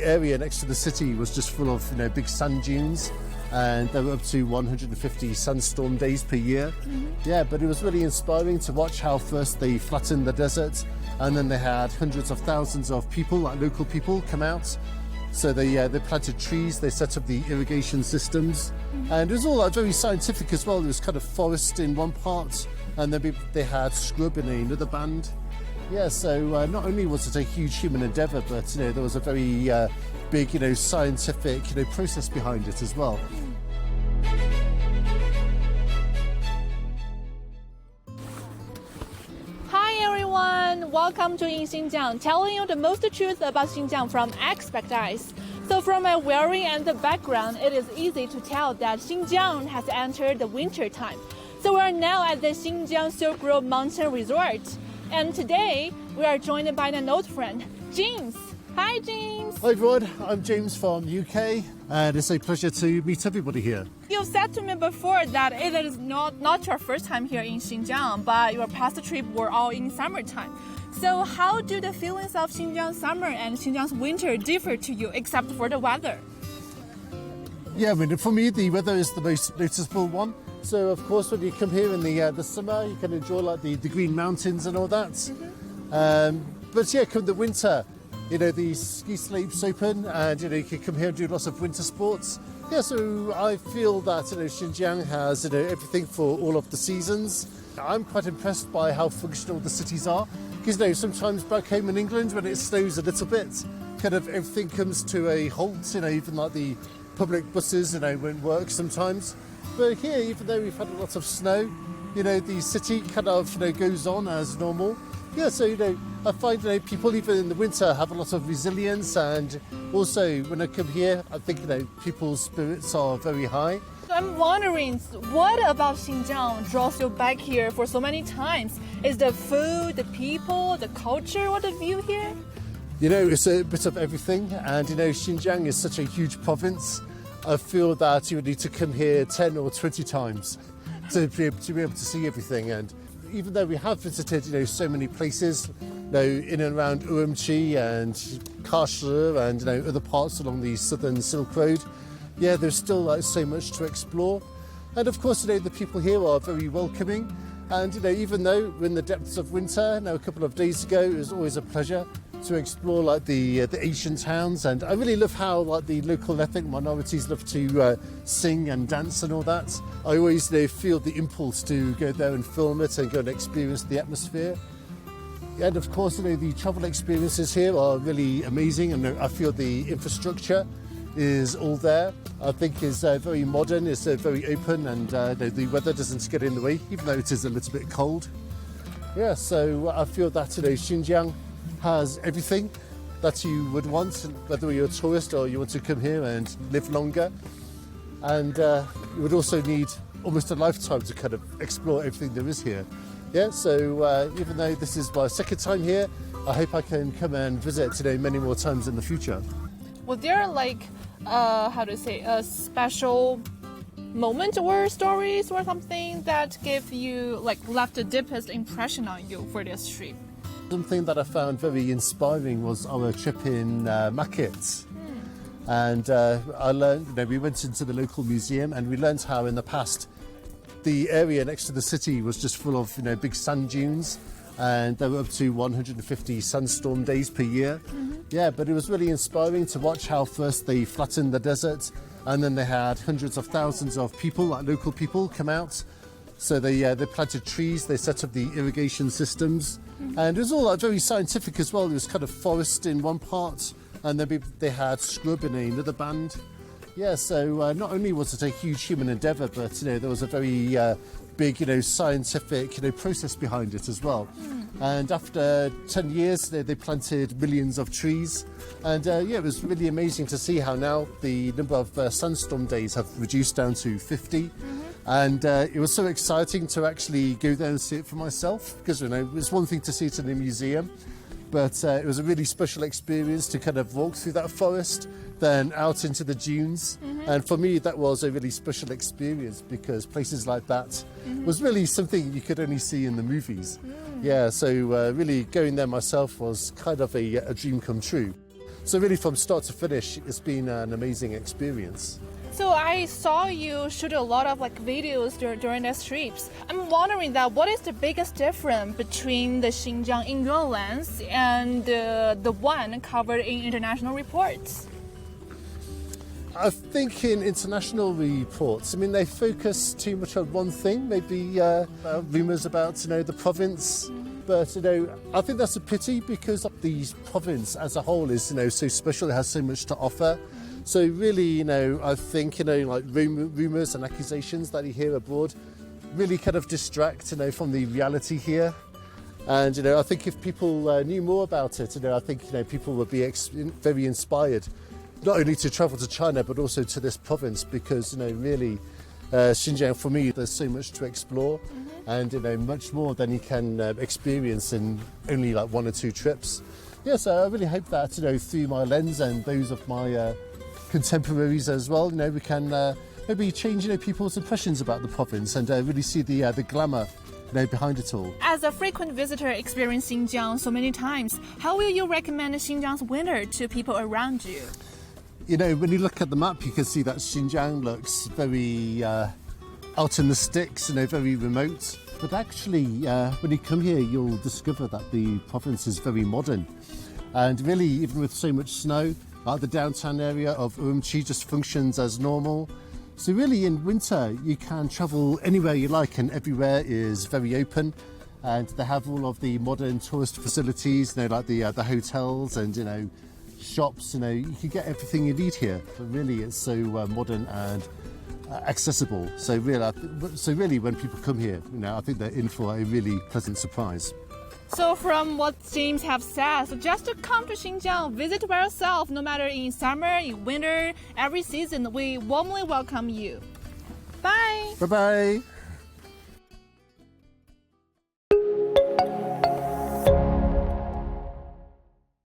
the area next to the city was just full of big sand dunes, and there were up to 150 sandstorm days per year. Yeah, but it was really inspiring to watch how first they flattened the desert, and then they had hundreds of thousands of people, like local people, come out. So they planted trees, they set up the irrigation systems, and it was all very scientific as well. There was kind of forest in one part, and then they had scrub in another band. Yeah, so not only was it a huge human endeavour, but there was a very big scientific process behind it as well. Welcome to InXinjiang, telling you the most truth about Xinjiang from expert eyes. So from my wearing and the background, it is easy to tell that Xinjiang has entered the winter time. So we are now at the Xinjiang Silk Road Mountain Resort. And today, we are joined by an old friend, James. Hi, James. Hi, everyone. I'm James from UK, and it's a pleasure to meet everybody here. You said to me before that it is not your first time here in Xinjiang, but your past trip were all in summertime. So how do the feelings of Xinjiang summer and Xinjiang's winter differ to you, except for the weather? Yeah, I mean, for me, the weather is the most noticeable one. So, of course, when you come here in the summer, you can enjoy like the green mountains and all that. But yeah, come the winter, the ski slopes open, and you can come here and do lots of winter sports. Yeah, so I feel that Xinjiang has everything for all of the seasons. I'm quite impressed by how functional the cities are, because sometimes back home in England when it snows a little bit, kind of everything comes to a halt. Even like the public buses won't work sometimes. But here, even though we've had a lot of snow, the city kind of goes on as normal. Yeah, so I find people even in the winter have a lot of resilience, and also when I come here, I think people's spirits are very high. I'm wondering, what about Xinjiang draws you back here for so many times? Is the food, the people, the culture, or the view here? It's a bit of everything, and Xinjiang is such a huge province. I feel that you would need to come here 10 or 20 times to be able to see everything. And even though we have visited, so many places, in and around Urumqi and Kashi and other parts along the southern Silk Road, yeah, there's still so much to explore. And of course, the people here are very welcoming. And even though we're in the depths of winter, a couple of days ago, it was always a pleasure to explore the ancient towns. And I really love how the local ethnic minorities love to sing and dance and all that. I always feel the impulse to go there and film it and go and experience the atmosphere. And of course, the travel experiences here are really amazing, and I feel the infrastructure is all there. I think is very modern, it's very open, and the weather doesn't get in the way, even though it is a little bit cold. Yeah, so I feel that Xinjiang has everything that you would want, whether you're a tourist or you want to come here and live longer. And you would also need almost a lifetime to kind of explore everything there is here. Yeah, so even though this is my second time here, I hope I can come and visit many more times in the future. Was there a special moment or stories or something that gave you left the deepest impression on you for this trip? Something that I found very inspiring was our trip in Makit. And I learned, we went into the local museum, and we learned how in the past the area next to the city was just full of big sand dunes, and there were up to 150 sandstorm days per year. Yeah, but it was really inspiring to watch how first they flattened the desert, and then they had hundreds of thousands of people, like local people, come out. So they planted trees, they set up the irrigation systems, and it was all very scientific as well. There was kind of forest in one part, and then they had scrub in another band. Yeah, so not only was it a huge human endeavour, but there was a very big scientific process behind it as well. And after 10 years, they planted millions of trees. And yeah, it was really amazing to see how now the number of sandstorm days have reduced down to 50. And it was so exciting to actually go there and see it for myself, because it was one thing to see it in a museum, but it was a really special experience to kind of walk through that forest, then out into the dunes. And for me, that was a really special experience, because places like that was really something you could only see in the movies. Yeah, so really going there myself was kind of a dream come true. So really from start to finish, it's been an amazing experience. So I saw you shoot a lot of videos during these trips. I'm wondering that what is the biggest difference between the Xinjiang in your lens and the one covered in international reports? I think in international reports, they focus too much on one thing, maybe rumours about, the province. But, I think that's a pity because the province as a whole is, so special, it has so much to offer. So really, I think, rumours and accusations that you hear abroad really kind of distract, from the reality here. And, I think if people knew more about it, I think, people would be very inspired, not only to travel to China, but also to this province because, really, Xinjiang, for me, there's so much to explore and, much more than you can experience in only 1 or 2 trips. Yes, I really hope that, through my lens and those of my contemporaries as well, we can maybe change, people's impressions about the province and really see the glamour, behind it all. As a frequent visitor experiencing Xinjiang so many times, how will you recommend Xinjiang's winter to people around you? When you look at the map, you can see that Xinjiang looks very out in the sticks, very remote. But actually, when you come here, you'll discover that the province is very modern. And really, even with so much snow, the downtown area of Urumqi just functions as normal. So really, in winter, you can travel anywhere you like, and everywhere is very open. And they have all of the modern tourist facilities, like the hotels and, shops, you can get everything you need here. But really, it's so modern and accessible. So really, when people come here, I think they're in for a really pleasant surprise. So from what James have said, so just to come to Xinjiang, visit by yourself, no matter in summer, in winter, every season, we warmly welcome you. Bye! Bye-bye!